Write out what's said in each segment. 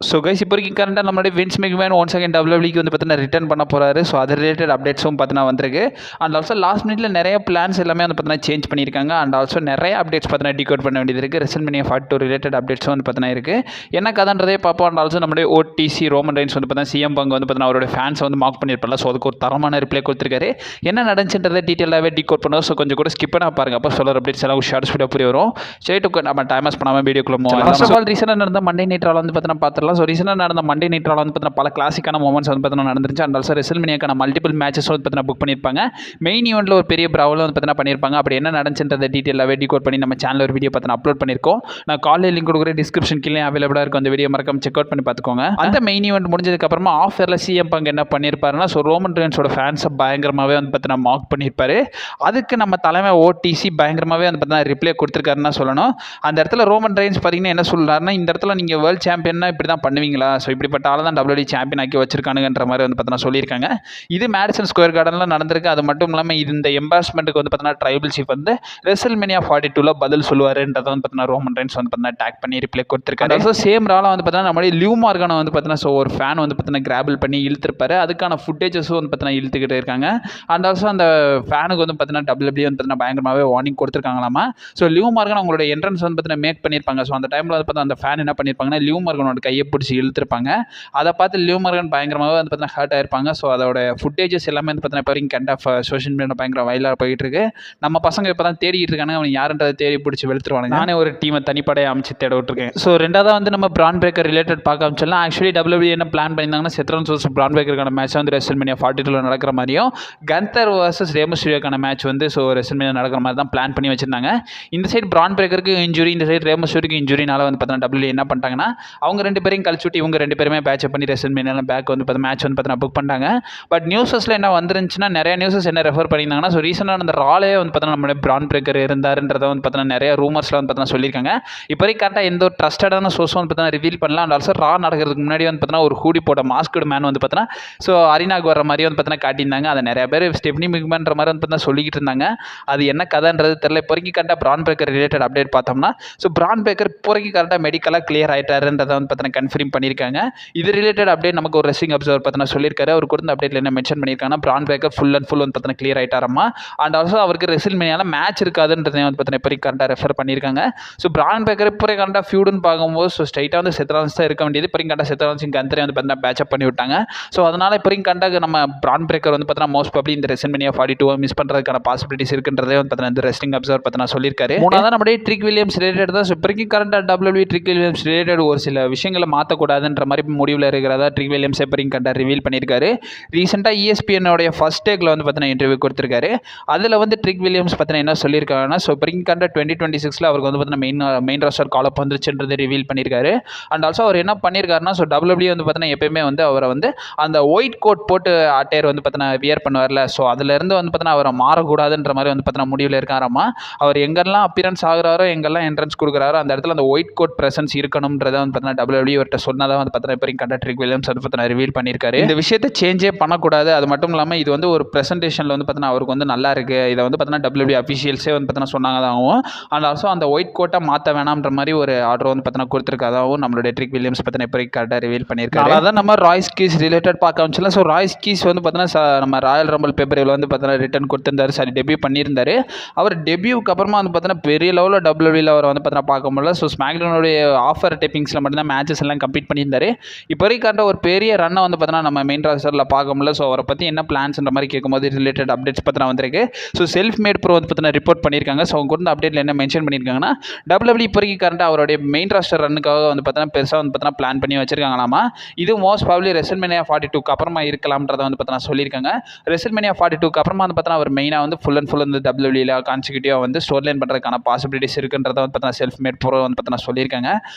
So guys இப்போ வரைக்கும் கரண்டாக நம்மளுடைய வின்ஸ் மெக்மேன் ஒன்ஸ் அகேன் டபிள்யூபிள்யூக்கு வந்து பார்த்தீங்கன்னா ரிட்டர்ன் பண்ண போகிறாரு. ஸோ அது ரிலேட்டட் அப்டேட்ஸும் பார்த்தீங்கன்னா வந்திருக்கு. அண்ட் ஆல்சோ லாஸ்ட் மினிட்ல நிறைய பிளான்ஸ் எல்லாமே வந்து பார்த்தீங்கன்னா சேஞ்ச் பண்ணியிருக்காங்க. அண்ட் ஆல்சோ நிறைய அப்டேட்ஸ் பார்த்தீங்கன்னா டிகோட் பண்ண வேண்டியது இருக்குது. ரெசல்மேனியா 42 ரிலேட்டட் அப்டேட்ஸும் வந்து பார்த்தீங்கன்னா இருக்குது. என்ன கதைன்றதே பார்ப்போம். அண்ட் ஆல்சோ நம்மளுடைய ஓடிசி ரோமன் ரெயின்ஸ் வந்து பார்த்தீங்கன்னா சிஎம் பங்கு வந்து பார்த்தீங்கன்னா அவருடைய ஃபேன்ஸை வந்து மார்க் பண்ணியிருப்பாங்க. ஸோ அதுக்கு ஒரு தரமான ரிப்ளை கொடுத்துருக்காரு. என்ன நடந்துச்சுன்றதை டீட்டெயிலாகவே டிகோட் பண்ணுவோம். ஸோ கொஞ்சம் கூட ஸ்கிப் பண்ண பாருங்க. அப்போ சொல்கிற அப்டேட்ஸ் எல்லாம் ஷார்ட் ஸ்பீடாக புரிய வரும். ஸ்ட்ரெயிட்டு நம்ம டைமஸ் பண்ணாமல் வீடியோக்குள்ள மூவ். ஃபர்ஸ்ட் ஆஃப் ஆல் ரீசெண்டாக நடந்த மண்டே நைட் ரால் வந்து பார்த்தீங்கன்னா பார்த்துடலாம். ஸோ ரீசெண்டாக நடந்த மண்டே நைட் ரால் வந்து பார்த்தீங்கன்னா பல கிளாசிக்கான மூமெண்ட்ஸ் வந்து பார்த்தீங்கன்னா நடந்துருச்சு. அண்ட் ஆல்சோ ரெசல்மேனியாக்கான மல்டிபிள் மேட்சஸ் வந்து பார்த்தீங்கன்னா புக் பண்ணியிருப்பாங்க. மெயின் ஈவெண்ட்டில் ஒரு பெரிய ப்ராவலும் வந்து பார்த்தீங்கன்னா பண்ணியிருப்பாங்க. அப்படி என்ன நடந்துச்சுன்றதை டீட்டெயிலாகவே டிகோட் பண்ணி நம்ம சேனல் ஒரு வீடியோ பார்த்தீங்கன்னா அப்லோட் பண்ணியிருக்கோம். நான் காலையில் லிங்க் கொடுக்குற டிஸ்கிரிப்ஷன் கீழே அவைலபிளாக இருக்கும். அந்த வீடியோ மறக்காம செக் அவுட் பண்ணி பார்த்துக்கோங்க. அந்த மெயின் ஈவெண்ட் முடிஞ்சதுக்கப்புறமா ஆஃபரில் சிஎம் பங்கு என்ன பண்ணியிருப்பாருன்னா, ஸோ ரோமன் ரெயின்ஸோட ஃபேன்ஸை பயங்கரமாகவே வந்து பார்த்தீங்கன்னா மார்க் பண்ணியிருப்பாரு. அதுக்கு நம்ம தலைமை ஓடிசி பயங்கரமாகவே வந்து பார்த்தீங்கன்னா ரிப்ளை கொடுத்துருக்காருன்னு சொல்லணும். அந்த இடத்துல ரோமன் ரெயின்ஸ் பார்த்தீங்கன்னா என்ன சொல்கிறாருன்னா, இந்த இடத்துல நீங்கள் வேர்ல்டு சாம்பியன்னா இப்படி தான் பண்ணுவீங்களா? ஸோ இப்படிப்பட்ட ஆள் தான் டபிள்யூடி சாம்பியன் ஆக்கி வச்சிருக்கானுங்கன்ற மாதிரி வந்து பார்த்தீங்கன்னா சொல்லியிருக்காங்க. இது மேடிசன் ஸ்கொயர் கார்டனில் நடந்திருக்கு. அது மட்டும் இல்லாமல் இந்த எம்பாரஸ்மெண்ட்டுக்கு வந்து பார்த்தீங்கன்னா ட்ரைபிள் சீஃப் வந்து ரெசல்மேனியா 42ல பதில் சொல்லுவாருன்றதை வந்து பார்த்தீங்கன்னா ரோமன் ரெயின்ஸ் வந்து பார்த்தீங்கன்னா டேக் பண்ணி ரிப்ளை கொடுத்துருக்காரு. ஸோ சேம் ராலாக வந்து பார்த்தீங்கன்னா நம்மளுடைய லியூ மார்கனை வந்து பார்த்தீங்கன்னா ஸோ ஒரு ஃபேன் வந்து பார்த்தீங்கன்னா கிராபிள் பண்ணி இழுத்துருப்பாரு. அதுக்கான ஃபுட்டேஜஸும் வந்து பார்த்தீங்கன்னா இழுத்துக்கிட்டு இருக்காங்க. அண்ட் ஆல்சோ அந்த ஃபேனுக்கு வந்து பார்த்தீங்கன்னா டபிள்யூபிள்யூ வந்து பார்த்தீங்கன்னா பயங்கரமாகவே வார்னிங் கொடுத்துருக்காங்களாமா. ஸோ லியூ மார்கன் அவங்களோட என்ட்ரன்ஸ் வந்து பார்த்தீங்கன்னா மேக் பண்ணியிருப்பாங்க. ஸோ அந்த டைமில் வந்து பார்த்தீங்கன்னா அந்த ஃபேன் என்ன பண்ணியிருப்பாங்கன்னா லியூ மார்கனோட கையை பிடிச்சி இழுத்துருப்பாங்க. அதை பார்த்து லியூ மார்கன் பயங்கரமாகவே வந்து பார்த்தீங்கன்னா ஹர்ட் ஆயிருப்பாங்க. ஸோ அதோட ஃபுட்டேஜஸ் எல்லாமே வந்து பார்த்தீங்கன்னா இப்போ வரைக்கும் கண்ட் ஆஃப் சோஷியல் மீடியா பயங்கர வைலாக போயிட்டு இருக்கு. நம்ம பசங்க இப்போ தான் தேடிட்டு இருக்காங்க. அவன் யாருன்றதை தேடி பிடிச்சி வெளுத்துருவாங்க. நானே ஒரு டீமை தனிப்படையை அமைச்சு தேட விட்டுருக்கேன். ஸோ ரெண்டாவது வந்து நம்ம பிரான் பிரேக்கர் ரிலேட்டட் பார்க்க ஆரம்பிச்சலாம். ஆக்சுவலி டபிள்யூபிள்யூ என்ன பிளான் பண்ணியிருந்தாங்கன்னா, செத்ரோன்ஸ் வர்சஸ் பிரான் பிரேக்கருக்கான மேட்ச் வந்து ரெசல்மேனியா 42ல நடக்கிற மாதிரியும், கந்தர் வர்சஸ் ரே மிஸ்டீரியோக்கான மேட்ச் வந்து ஸோ ரெசல்மேனியா நடக்கிற மாதிரி தான் பிளான் பண்ணி வச்சிருந்தாங்க. இந்த சைடு பிரான் பிரேக்கருக்கு இன்ஜுரி, இந்த சைடு ரே மிஸ்டீரியோக்கு இன்ஜுரினால வந்து பார்த்தீங்கன்னா டபிள்யூபிள்யூ என்ன பண்ணிட்டாங்கன்னா, அவங்க ரெண்டு பேரையும் கழிச்சு விட்டு இவங்க ரெண்டு பேருமே பேட்சப் பண்ணி ரெசல்மேனியால பேக் வந்து பார்த்தா மேட்ச் வந்து பார்த்தீங்கன்னா புக் பண்ணிட்டாங்க. பட் நியூஸஸில் என்ன வந்துருந்துச்சுன்னா, நிறைய நியூஸஸ் என்ன ரெஃபர் பண்ணியிருந்தாங்கன்னா, ஸோ ரீசெண்டாக அந்த ராலே வந்து பார்த்தீங்கன்னா நம்மளுடைய பிரான் பிரேக்கர் இருந்தாருன்றதை வந்து பார்த்தீங்கன்னா நிறைய ரூமர்ஸில் வந்து பார்த்தீங்கன்னா சொல்லியிருக்காங்க. இப்போ வரைக்கும் கரெக்டாக எந்த ஒரு ட்ரஸ்டடான சோர்ஸ் வந்து பார்த்தீங்கன்னா ரிவீல் பண்ணலாம். அண்ட் ஆல்சோ ரா நடக்கிறதுக்கு முன்னாடி வந்து பார்த்தீங்கன்னா ஒரு ஹூடி போட்ட மாஸ்கடு மேன் வந்து பார்த்தீங்கன்னா ஸோ அரினாக்கு வர மாதிரி வந்து பார்த்தீங்கன்னா காட்டியிருந்தாங்க. அதை நிறைய பேர் ஸ்டெப்னி மிக்மேன்ற மாதிரி வந்து பார்த்தீங்கன்னா சொல்லிக்கிட்டு இருந்தாங்க. அது என்ன கதைன்றது தெரியல. இப்போ வரைக்கும் கரெக்டாக பிரான் பிரேக்கர் ரிலேட்டட் அப்டேட் பார்த்தோம்னா, ஸோ பிரான் பிரேக்கர் இப்போ வரைக்கும் கரெக்டாக மெடிக்கலாக கிளியர் ஆகிட்டாருன்றதை வந்து பார்த்தீங்கன்னா கன்ஃபார்ம் பண்ணியிருக்காங்க. இது ரிலேட்டட் அப்டேட் நமக்கு ஒரு ரெஸ்லிங் அப்சர்வர் பார்த்தீங்கன்னா சொல்லியிருக்காரு. அவர் கொடுத்த அப்டேட்ல என்ன மென்ஷன் பண்ணியிருக்காங்கன்னா, பிரான் பிரேக்கர் ஃபுல் அண்ட் ஃபுல் வந்து பார்த்தீங்கன்னா கிளியர் ஆகிட்டாரமா. அண்ட் ஆல்சோ அவருக்கு ரெசல்மேனியால மேட்ச் இருக்காதுன்றதை வந்து பார்த்தீங்கன்னா இப்போ கரெக்டாக ரெஃபர் பண்ணியிருக்காங்க. ஸோ பிரான் பிரேக்கர் இப்போ கரெக்டாக ஃபியூடுன்னு பார்க்கும்போது ஸோ ஸ்ட்ரைட்டாக வந்து செத்ரான்ஸ் தான் இருக்க வேண்டியது. இப்போ கரெக்டாக செத்ரான்ஸ் கந்தரை வந்து பார்த்தீங்கன்னா பேட்சப் பண்ணி விட்டாங்க. ஸோ அதனால் இப்போ கரெக்டாக நம்ம பிரான் பிரேக்கர் வந்து பார்த்தீங்கன்னா மோஸ்ட் ப்ராபப்லி இந்த ரெசல்மேனியா 42 மிஸ் பண்ணுறதுக்கான பாசிபிலிட்டிஸ் இருக்குன்றதே வந்து பார்த்தீங்கன்னா இந்த ரெஸ்லிங் அப்சர்வர் பார்த்தீங்கன்னா சொல்லியிருக்காரு. மூணாவது நம்மளுடைய ட்ரிக் வில்லியம்ஸ் ரிலேட்டட் தான். ஸோ இப்போ கரெக்டாக டபிள்யூபிள்யூ ட்ரிக் வில்லியம்ஸ் ரிலேட்டட் ஒரு சில விஷயங்களை மாற்றக்கூடாதுன்ற மாதிரி முடிவில் இருக்கிறதா ட்ரிக் வில்லியம்ஸ் இப்போ கரெக்டாக ரிவீல் பண்ணியிருக்காரு. ரீசெண்டாக ESPN-உடைய ஃபர்ஸ்ட் டேக்கில் வந்து பார்த்தீங்கன்னா இன்டர்வியூ கொடுத்துருக்காரு. அதில் வந்து ட்ரிக் வில்லியம்ஸ் பார்த்தீங்கன்னா என்ன சொல்லியிருக்காங்கன்னா, ஸோ கரெக்டாக 2026 அவருக்கு வந்து பார்த்தீங்கன்னா மெயின் ராஸ்டர் கால் அப் வந்துருச்சுன்றது ரிவீல் பண்ணியிருக்காரு. அண்ட் ஆல்சோ அவர் என்ன பண்ணியிருக்காருன்னா, ஸோ டபிள்யூபிள்யூ வந்து பார்த்தீங்கன்னா எப்பயுமே வந்து அவரை வந்து அந்த ஒயிட் கோட் போட்டு அட்டையர் வந்து பார்த்தீங்கன்னா வியர் பண்ணுவார்ல, ஸோ அதுலேருந்து வந்து பார்த்தீங்கன்னா அவரை மாறக்கூடாதுன்ற மாதிரி வந்து பார்த்தீங்கன்னா முடிவில் இருக்காராமா. அவர் எங்கெல்லாம் அப்பியரன்ஸ் ஆகுறாரோ, எங்கெல்லாம் என்ட்ரன்ஸ் கொடுக்குறாரோ அந்த இடத்துல அந்த ஒயிட் கோட் பிரசன்ஸ் இருக்கணும்ன்றதை வந்து பார்த்தீங்கன்னா டபிள்யூபிள்யூ இவர்கிட்ட சொன்னதாக வந்து பார்த்தீங்கன்னா இப்போ கரெக்டாக ட்ரிக் வில்லியம்ஸ் வந்து பார்த்தீங்கன்னா ரிவீல் பண்ணியிருக்காரு. இந்த விஷயத்தை சேஞ்சே பண்ணக்கூடாது. அது மட்டும் இல்லாமல் இது வந்து ஒரு ப்ரெசன்டேஷனில் வந்து பார்த்தீங்கன்னா அவருக்கு வந்து நல்லா இருக்குது. இதை வந்து பார்த்தீங்கன்னா டபிள்யூபிள்யூ அஃபிஷியல்ஸே வந்து பார்த்தீங்கன்னா சொன்னாங்கதாகவும், அண்ட் ஆல்சோ அந்த ஒயிட் கோட்டை மாற்ற வேணாம்ன்ற மாதிரி ஒரு ஆர்டர் வந்து பார்த்தீங்கன்னா கொடுத்துருக்காதாகவும் நம்மளுடைய ட்ரிக் வில்லியம்ஸ் பார்த்தீங்கன்னா இப்போ கரெக்டாக ரிவீல் பண்ணியிருக்காரு. அதான் நம்ம ராய்ஸ் கீஸ் ரிலேட்டட் பார்க்க ஆரம்பிச்சலாம். ஸோ ராய்ஸ் கீஸ் வந்து பார்த்தீங்கன்னா நம்ம ராயல் ரம்பிள் பேப்பரில் வந்து பார்த்தீங்கன்னா ரிட்டர்ன் கொடுத்துருந்தாரு. சரி, டெபியூ பண்ணியிருந்தாரு. அவர் டெபியூக்கு அப்புறமா வந்து பார்த்தீங்கன்னா பெரிய லெவலில் டபிள்யூபிள்யூவில் அவர் வந்து பார்த்தீங்கன்னா பார்க்க முடியல. ஸோ ஸ்மாக்டவுனுடைய ஆஃபர் டேப்பிங்ஸில் மட்டும்தான் மேட்சஸ் எல்லாம் கம்ப்ளீட் பண்ணியிருந்தாரு. இப்போ வரைக்கும் ஒரு பெரிய ரன்னை வந்து பார்த்தீங்கன்னா நம்ம மெயின் ராஸ்டரில் பார்க்க முடியல. ஸோ அவரை பற்றி என்ன பிளான்ஸ்ன்ற மாதிரி கேட்கும்போது ரிலேட்டட் அப்டேட்ஸ் பார்த்தீங்கன்னா வந்திருக்கு. ஸோ செல்ஃப் மேட் ப்ரோ வந்து பார்த்தீங்கன்னா ரிப்போர்ட் பண்ணியிருக்காங்க. ஸோ அவங்க கொடுத்த அப்டேட்டில் என்ன மென்ஷன் பண்ணியிருக்காங்கன்னா, டபிள்யூபிள்யூ இப்போ வரைக்கும் கரெக்டாக அவருடைய மெயின் ராஸ்டர் ரன்னுக்காக வந்து பார்த்தீங்கன்னா பெருசாக வந்து பார்த்தீங்கன்னா பிளான் பண்ணி வச்சிருக்காங்களாமா. இது மோஸ்ட் ப்ராபப்லி ரெசல்மேனியா 42க்கு அப்புறமா இருக்கலாம்ன்றதை வந்து பார்த்தீங்கன்னா சொல்லியிருக்காங்க. ரெசல்மேனியா 42க்கு அப்புறமா வந்து பார்த்தீங்கன்னா அவர் மெயினாக வந்து ஃபுல் அண்ட் ஃபுல் வந்து டபிள்யூபிள்யூல கான்சிக்யூட்டிவாக வந்து ஸ்டோர் லைன் பண்ணுறதுக்கான பாசிபிலிட்டிஸ் இருக்குன்றதை வந்து பார்த்தீங்கன்னா செல்ஃப் மேட் ப்ரோ வந்து பார்த்தீங்கன்னா சொல்லியிருக்காங்க.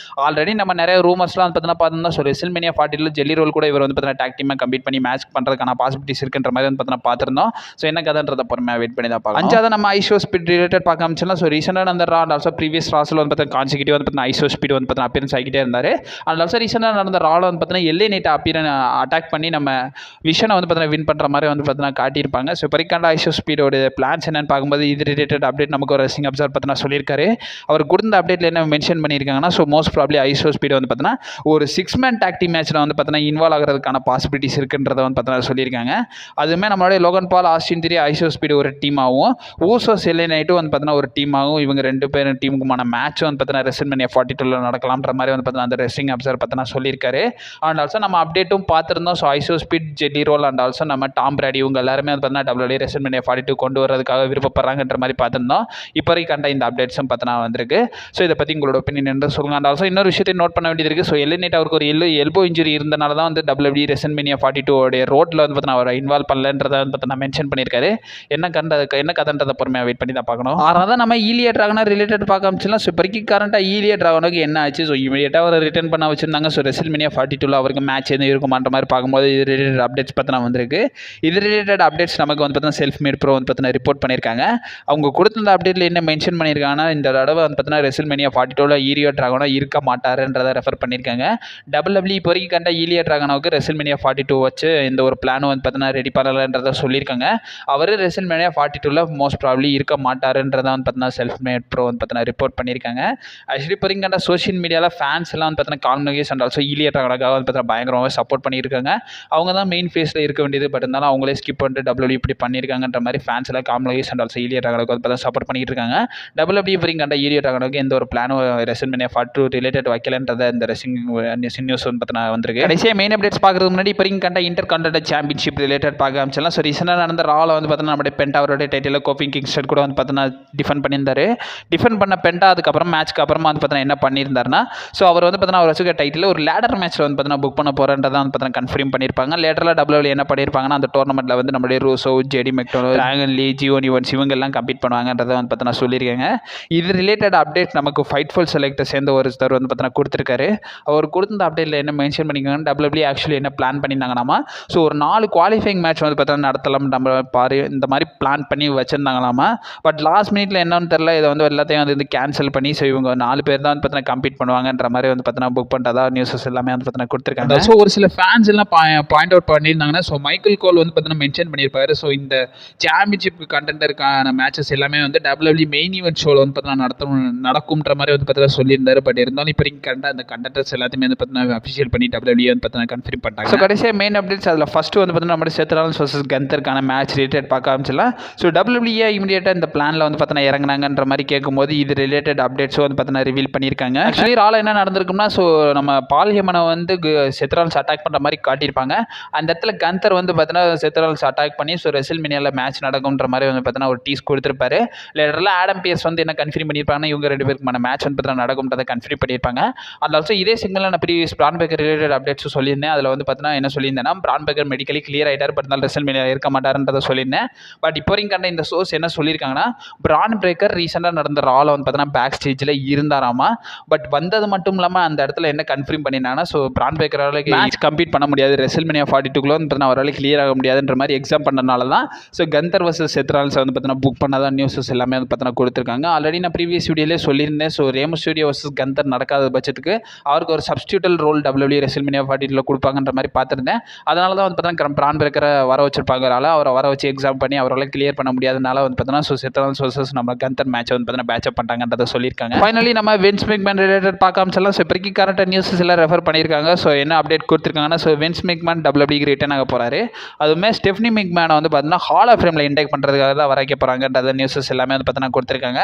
ஆல்ரெடி நம்ம நிறைய ரூமர்ஸ்லாம் வந்து பார்த்தீங்கன்னா பார்த்தோம்னா, ஸோ ரெசல்மேனியா 40ல ஜெல்லி ரோல் கூட இவர் வந்து பார்த்தீங்கன்னா டாக் டீமாக கம்ப்ளீட் பண்ணி மேட்ச் பண்ணுறதுக்கான பாசிபிலிட்டிஸ் இருக்குன்ற மாதிரி வந்து பார்த்தீங்கன்னா பார்த்துருந்தோம். ஸோ என்ன கதைன்றதை பொறுமையாக வெயிட் பண்ணி தான் பார்க்கலாம். அஞ்சாவது நம்ம ஐசோ ஸ்பீட் ரிலேட்டட் பார்க்க ஆரம்பிச்சோம்னா, ஸோ ரீசெண்டாக அந்த ரா ஆல்சோ ப்ரீவியஸ் ராஸில் வந்து பார்த்தீங்கன்னா கான்சிக்யூட்டிவ் வந்து பார்த்தீங்கன்னா ஐசோ ஸ்பீட் வந்து பார்த்தீங்கன்னா அப்பியரன்ஸ் ஆகிட்டே இருந்தார். அண்ட் ஆல்சோ ரீசெண்டாக நடந்த ராவில் வந்து பார்த்தீங்கன்னா எல்ஏ நைட் அட்டாக் பண்ணி நம்ம விஷனை வந்து பார்த்தீங்கன்னா வின் பண்ணுற மாதிரி வந்து பார்த்தீங்கன்னா காட்டியிருப்பாங்க. ஸோ இப்போ வரைக்கும் ஐசோ ஸ்பீடோட பிளான்ஸ் என்னன்னு பார்க்கும்போது இது ரிலேட்டட் அப்டேட் நமக்கு ஒரு ரெஸ்லிங் அப்சர்வர் பார்த்தீங்கன்னா சொல்லியிருக்காரு. அவர் கொடுத்த அப்டேட்டில் என்ன மென்ஷன் பண்ணியிருக்காங்கன்னா, so most probably iso speed வந்து பார்த்தீங்கன்னா ஒரு 6 மேன் டாக் டீம் மேட்ச்சில் வந்து பார்த்தீங்கன்னா இன்வால்வ் ஆகிறதுக்கான பாசிபிலிட்டிஸ் இருக்குன்றத வந்து பார்த்தீங்கன்னா சொல்லியிருக்காங்க. அதுவுமே நம்மளுடைய லோகன் பால், ஆஸ்டின் தியரி, ஐசோ ஸ்பீடு ஒரு டீமாகவும், ஊசோஸ் எல்ஏ நைட்டும் வந்து பார்த்தீங்கன்னா ஒரு டீமாகவும், இவங்க 2 பேரும் டீமுக்குமான மேட்ச் வந்து பார்த்தீங்கன்னா ரெஸ்ல்மேனியா 42 நடக்கலாம்ன்ற மாதிரி வந்து பார்த்தீங்கன்னா அந்த ரெஸ்லிங் அப்சர்வர் பார்த்தீங்கன்னா சொல்லியிருக்காரு. அண்ட் ஆல்சோ நம்ம அப்டேட்டும் பார்த்துருந்தோம். So iso speed, jelly roll and also நம்ம டாம் பிராடி இவங்க எல்லாருமே வந்து பார்த்தீங்கன்னா WWE ரெஸ்ல்மேனியா 42 கொண்டு வரதுக்காக விருப்பப்படுறாங்கன்ற மாதிரி பார்த்துருந்தோம். இப்போ வரைக்கும் இந்த அப்டேட்ஸும் பார்த்தீங்கன்னா வந்திருக்கு. ஸோ இதை பற்றி உங்களோட ஒப்பீனியன் என்ன சொல்லுங்கள். அண்ட் ஆல்சோ இன்னொரு விஷயத்தை நோட் பண்ண வேண்டியது இருக்குது. ஸோ எல்ஏ நைட் அவருக்கு ஒரு எல்போ இன்ஜுரி இருந்தனால தான் வந்து WWE ரெஸ்ல்மேனியா 42 உடைய ரோட்டில் வந்து பார்த்தீங்கன்னா அவரை இன்வால்வ் பண்ணலன்றதை வந்து பார்த்தீங்கன்னா மென்ஷன் பண்ணியிருக்காரு. என்ன கதைன்றதை பொறுமையாக வெயிட் பண்ணி தான் பார்க்கணும். அதனால தான் நம்ம ஈலியா டிராகனா ரிலேட்டட் பார்க்க ஆரம்பிச்சிடலாம். ஸோ இப்போதைக்கு கரண்ட்டாக ஈலியா டிராகனுக்கு என்ன ஆச்சு? ஸோ இமீடியட்டாக அவரை ரிட்டர்ன் பண்ண வச்சிருந்தாங்க. ஸோ ரெஸ்ல்மேனியா 42 அவருக்கு மேட்ச் எதுவும் இருக்குமான்ற மாதிரி பார்க்கும்போது இது ரிலேட்டட் அப்டேட்ஸ் பார்த்தீங்கன்னா வந்திருக்கு. இது ரிலேட்டட் அப்டேட்ஸ் நமக்கு வந்து பார்த்தீங்கன்னா செல்ஃப் மேட் ப்ரோ வந்து பார்த்தீங்கன்னா ரிப்போர்ட் பண்ணியிருக்காங்க. அவங்க கொடுத்த அப்டேட்டில் என்ன மென்ஷன் பண்ணியிருக்காங்கன்னா, இந்த தடவை வந்து பார்த்தீங்கன்னா ரெஸ்ல்மேனியா 42 ஈலியா டிராகனா இருக்க மாட்டாருன்றதை ரெஃபர் பண்ணியிருக்காங்க. WWE இப்போ வரைக்கும் கண்ட ஈலியா டிராகனாவுக்கு ரெஸ்ல்மேனியா 42 வச்சு இந்த ஒரு பிளான் வந்து பார்த்தீங்கன்னா ரெடி பண்ணலன்றதை சொல்லியிருக்காங்க. அவர் ரெஸ்ல்மேனியா 42ல் மோஸ்ட் ப்ராப்ளி இருக்க மாட்டாருன்றதை வந்து பார்த்தீங்கன்னா செல்ஃப் மேட் ப்ரோ வந்து பார்த்தீங்கன்னா ரிப்போர்ட் பண்ணியிருக்காங்க. ஆக்சுவலி இப்போ வரைக்கும் கண்ட சோஷியல் மீடியாவில் ஃபேன்ஸ் எல்லாம் வந்து பார்த்தீங்கன்னா கால் நோகேஸ் அண்ட் ஆல்சோ ஈலியா டிராகனாக்காக வந்து பார்த்தீங்கன்னா பயங்கரமாக சப்போர்ட் பண்ணியிருக்காங்க. அவங்க தான் மெயின் ஃபேஸில் இருக்க வேண்டியது. பட் இருந்தாலும் அவங்களே ஸ்கிப் பண்ணிட்டு WWE இப்படி பண்ணியிருக்காங்கன்ற மாதிரி ஃபேன்ஸ் எல்லாம் கால் நோகேஸ் அண்ட் ஆல்சோ ஈலியா டிராகனாவுக்கு வந்து பார்த்தீங்கன்னா சப்போர்ட் பண்ணிட்டு இருக்காங்க. WWE இப்போ வரைக்கும் கண்ட ஈலியா டிராகனாவுக்கு எந்த ஒரு பிளானும் ரெஸ்ல்மேனியா 42 ரிலேட்டட் வைக்கலன்றதை இந்த ரெஸ்லிங் நியூஸ் வந்து பார்த்தீங்கன்னா வந்திருக்கு. கடைசியாக மெயின் அப்டேட்ஸ் பார்க்கறதுக்கு முன்னாடி இப்போ வரைக்கும் கண்ட இன்டர் கான்டினென்டல் சாம்பியன்ஷிப் ரிலேட்டட் பார்க்க ஆரம்பிச்சலாம். ஸோ ரீசெண்டாக நடந்த ராவில் வந்து பார்த்தீங்கன்னா நம்மளுடைய பென்டா அவருடைய டைட்டில் கோஃபி கிங்ஸ்டன் கூட வந்து பார்த்தீங்கன்னா டிஃபெண்ட் பண்ணியிருந்தாரு. டிஃபெண்ட் பண்ண பென்டா அதுக்கப்புறம் மேட்ச்க்கு அப்புறமா வந்து பார்த்தீங்கன்னா என்ன பண்ணியிருந்தாருன்னா, ஸோ அவர் வந்து பார்த்தீங்கன்னா அவர் வச்சுக்க டைட்டில் ஒரு லேடர் மேட்ச்சில் வந்து பார்த்தீங்கன்னா புக் பண்ண போகிறன்றதை வந்து பார்த்தீங்கன்னா கன்ஃபார்ம் பண்ணியிருப்பாங்க. லேட்டரில் WWE என்ன பண்ணியிருப்பாங்கன்னா, அந்த டோர்னமெண்ட்டில் வந்து நம்மளுடைய ரூசோ, ஜேடி மெக்டோனோ, டிராகன் லீ, ஜியோனி ஒன்ஸ் இவங்க எல்லாம் கம்ப்ளீட் பண்ணுவாங்கன்றதை வந்து பார்த்தீங்கன்னா சொல்லியிருக்காங்க. இது ரிலேட்டட் அப்டேட் நமக்கு ஃபைட்ஃபுல் செலக்டர் சேர்ந்த ஒருத்தர் வந்து பார்த்தீங்கன்னா கொடுத்துருக்காரு. அவர் கொடுத்த அப்டேட்டில் என்ன மென்ஷன் பண்ணியிருக்காங்கன்னா, WWE ஆக்சுவலி என்ன பிளான் பண்ணியிருந்தாங்கன்னாமா, ஸோ ஒரு 4 குவாலிஃபைங் மேட்ச் வந்து பார்த்தீங்கன்னா நடத்தலாம் நம்ம பாரு இந்த மாதிரி பிளான் பண்ணி வச்சுருந்தாங்களாமா. பட் லாஸ்ட் மினிட்ல என்னன்னு தெரியல, இதை வந்து எல்லாத்தையும் வந்து கேன்சல் பண்ணி ஸோ இவங்க 4 பேர் தான் வந்து பார்த்தீங்கன்னா கம்ப்ளீட் பண்ணுவாங்கன்ற மாதிரி வந்து பார்த்தீங்கன்னா புக் பண்ணுறதா நியூஸஸ் எல்லாமே வந்து பார்த்தீங்கன்னா கொடுத்துருக்காங்க. ஸோ ஒரு சில ஃபேன்ஸ் எல்லாம் பாயிண்ட் அவுட் பண்ணியிருந்தாங்கன்னா, ஸோ மைக்கேல் கோல் வந்து பார்த்தீங்கன்னா மென்ஷன் பண்ணியிருப்பாரு. ஸோ இந்த சாம்பியன்ஷிப் கண்டெண்டருக்கான மேட்சஸ் எல்லாமே வந்து WWE மெயின் ஈவென்ட் ஷோவில் வந்து பார்த்தீங்கன்னா நடக்கும்ன்ற மாதிரி வந்து பார்த்தீங்கன்னா சொல்லியிருந்தாரு. பட் இருந்தாலும் இப்போ கண்ட அந்த கண்டெண்டர்ஸ் எல்லாத்தையுமே வந்து பார்த்தீங்கன்னா அஃபிஷியல் பண்ணி WWE வந்து பார்த்தீங்கன்னா கன்ஃபார்ம் பண்ணிட்டாங்க. ஸோ கடைசியாக மெயின் அப்டேட்ஸ் அதில் ஃபஸ்ட்டு வந்து பார்த்தீங்கன்னா நம்ம செத் ராலின்ஸ் வர்சஸ் கந்தருக்கான மேட்ச் ரிலேட்டட் பார்க்க ஆரம்பிச்சிடலாம். ஸோ WWE இமீடியட்டாக இந்த பிளானில் வந்து பார்த்தீங்கன்னா இறங்கினாங்கன்ற மாதிரி கேட்கும்போது இது ரிலேட்டட் அப்டேட்ஸும் வந்து பார்த்தீங்கன்னா ரிவீல் பண்ணியிருக்காங்க. ஆக்சுவலி ரால என்ன நடந்திருக்கும்னா, ஸோ நம்ம பால் ஹெமனை வந்து செத் ராலின்ஸ் அட்டாக் பண்ணுற மாதிரி காட்டியிருப்பாங்க. அந்த இடத்துல கந்தர் வந்து பார்த்தீங்கன்னா செத் ராலின்ஸ் அட்டாக் பண்ணி ஸோ ரெஸ்ல்மேனியாவில் மேட்ச் நடக்கும்ன்ற மாதிரி வந்து பார்த்தீங்கன்னா ஒரு டீஸ் கொடுத்துருப்பாரு. லேட்டரில் ஆடம் பியர்ஸ் வந்து என்ன கன்ஃபார்ம் பண்ணியிருப்பாங்கன்னா, இவங்க 2 பேருக்குமான மேட்ச் வந்து பார்த்தீங்கன்னா நடக்கும்ன்றதை கன்ஃபார்ம் பண்ணியிருப்பாங்க. அண்ட் ஆல்சோ இதே சிங்கிள் நான் ப்ரீவியஸ் பிரான் பேக்கர் ரிலேட்டட் அப்டேட்ஸும் சொல்லியிருந்தேன். அதில் வந்து பார்த்தீங்கன்னா என்ன சொல்லியிருந்தேன்னா, பிரான் பேக்கர் மெடிக்கலி கிளியர் ஆகிட்டார். பட் இருந்தாலும் ரெஸ்ல்மேனியா இருக்க மாட்டாருன்றதை சொல்லியிருந்தேன். பட் இப்போ வரைக்கும் கண்ட இந்த சோர்ஸ் என்ன சொல்லியிருக்காங்கன்னா, பிரான் பிரேக்கர் ரீசெண்டாக நடந்த ராவில் வந்து பார்த்தீங்கன்னா பேக் ஸ்டேஜில் இருந்தாராமா. பட் வந்தது மட்டும் இல்லாமல் அந்த இடத்துல என்ன கன்ஃபார்ம் பண்ணினாங்கன்னா, ஸோ பிரான் பிரேக்கரால் மேட்ச் கம்ப்ளீட் பண்ண முடியாது, ரெஸ்ல்மேனியா 42 வந்து பார்த்தீங்கன்னா அவரால் கிளியர் ஆக முடியாதுன்ற மாதிரி எக்ஸாம் பண்ணனால தான் ஸோ கந்தர் வர்சஸ் செத் ராலின்ஸ் வந்து பார்த்தீங்கன்னா புக் பண்ணதான் நியூஸஸ் எல்லாமே வந்து பார்த்தீங்கன்னா கொடுத்துருக்காங்க. ஆல்ரெடி நான் ப்ரீவியஸ் வீடியோலே சொல்லியிருந்தேன். ஸோ ரேமோ ஸ்டூடியோ வர்சஸ் கந்தர் நடக்காத பட்சத்துக்கு அவருக்கு ஒரு சப்ஸ்டியூட்டல் ரோல் WWE ரெஸ்ல்மேனியா 42 கொடுப்பாங்கன்ற மாதிரி பார்த்துருந்தேன். அதனால தான் வந்து பார்த்தீங்கன்னா பிரான் பிரேக்கரை வர வச்சிருப்பாங்க. அவரை வர வச்சு எக்ஸாம் பண்ணி அவரால் கிளியர் பண்ண முடியாதனால வந்து பார்த்தீங்கன்னா ஸோ செத் ராலின்ஸ் வர்சஸ் நம்ம கந்தர் மேட்ச் வந்து பார்த்தீங்கன்னா பேட்சப் பண்ணிட்டாங்கன்றதை சொல்லியிருக்காங்க. ஃபைனலி நம்ம வின்ஸ் மெக்மேன் ரிலேட்டட் பார்க்காம சொல்லலாம். ஸோ இப்போக்கி கரெக்டாக நியூஸஸ் எல்லாம் ரெஃபர் பண்ணியிருக்காங்க. ஸோ என்ன அப்டேட் கொடுத்துருக்காங்கன்னா, so Vince McMahon WWE return ஆக போகிறாரு. அதுவுமே ஸ்டெஃப்னி மெக்மேனை வந்து பார்த்தீங்கன்னா ஹால் ஆஃப் ஃபேமில் இன்டேக் பண்ணுறதுக்காக தான் வர வைக்க போகிறாங்கன்றத நியூஸஸ் எல்லாமே வந்து பார்த்தீங்கன்னா கொடுத்துருக்காங்க.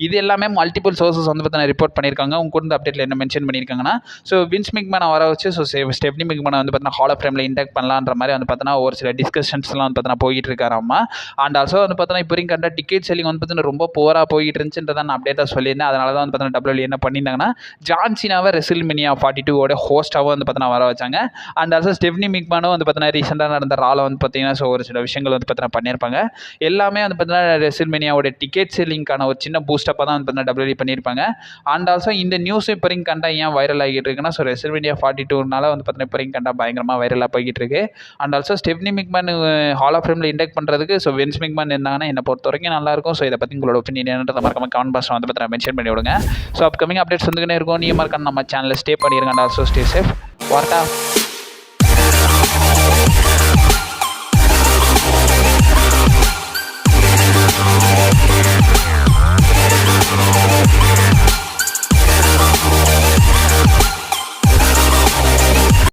இது எல்லாமே மல்டிபிள் சோர்சஸ் வந்து பார்த்தீங்கன்னா ரிப்போர்ட் பண்ணியிருக்காங்க. உங்க கூட அப்டேட்டில் என்ன மென்ஷன் பண்ணியிருக்காங்கன்னா, ஸோ வின்ஸ் மெக்மேனை வர வச்சு ஸோ ஸ்டெஃப்னி மெக்மேனை வந்து பார்த்தீங்கன்னா ஹால் ஆஃப் ஃபேமில் இன்டேக் பண்ணலான்ற மாதிரி வந்து பார்த்தீங்கன்னா ஒரு சில டிஸ்கஷன்ஸ்லாம் வந்து பார்த்தீங்கன்னா போயிட்டு இருக்காராமா. அண்ட் ஆல்சோ வந்து பார்த்தீங்கன்னா இப்போ வரைக்கும் கண்ட டிக்கெட் செல்லிங் வந்து பார்த்தீங்கன்னா ரொம்ப போராக போயிட்டு இருந்துச்சுன்றதை நான் அப்டேட்டாக சொல்லியிருந்தேன். அதனால தான் வந்து பார்த்தீங்கன்னா WWE என்ன பண்ணியிருந்தாங்கன்னா, ஜான் சீனாவை ரெஸ்ல்மேனியா 42 ஹோஸ்ட்டாகவும் வந்து பார்த்தீங்கன்னா வர வச்சாங்க. அண்ட் ஆல்சோ ஸ்டெஃப்னி மெக்மேனும் வந்து பார்த்தீங்கன்னா ரீசெண்டாக நடந்த ரால வந்து பார்த்தீங்கன்னா ஸோ ஒரு சில விஷயங்கள் வந்து பார்த்தீங்கன்னா பண்ணியிருப்பாங்க. எல்லாமே வந்து பார்த்தீங்கன்னா ரெஸ்ல்மேனியாவோட டிக்கெட் செல்லிங்கான ஒரு சின்ன பூஸ்டப்பாக தான் வந்து பார்த்தீங்கன்னா WWE பண்ணியிருப்பாங்க. அண்ட் ஆல்சோ இந்த நியூஸ் இப்போ வரைக்கும் கண்டா ஏன் வைரல் ஆகிட்டு இருக்குன்னா, ஸோ ரெஸ்ல்மேனியா 42னால வந்து பார்த்தீங்கன்னா இப்போ வரைக்கும் கண்டா பயங்கரமாக வைரலாக போய்கிட்டு இருக்கு. And also Stephanie McMahon Hall of ஃபேமில் இன்டெக்ட் பண்ணுறதுக்கு ஸோ வின்ஸ் மெக்மேன் இருந்தாங்கன்னா என்னை பொறுத்த வரைக்கும் நல்லாயிருக்கும். ஸோ இதை பற்றி உங்களோட ஒப்பீனியன் என்னன்றதை மறக்காம கமெண்ட் பாக்ஸில் வந்து பார்த்தீங்கன்னா மென்ஷன் பண்ணி விடுங்க. ஸோ அப்கமிங் அப்டேட்ஸ் வந்துக்கிட்டே இருக்கும். நீ மறக்காம நம்ம சேனலில் ஸ்டே பண்ணிடுங்க. And also stay safe. வார்ட்டா.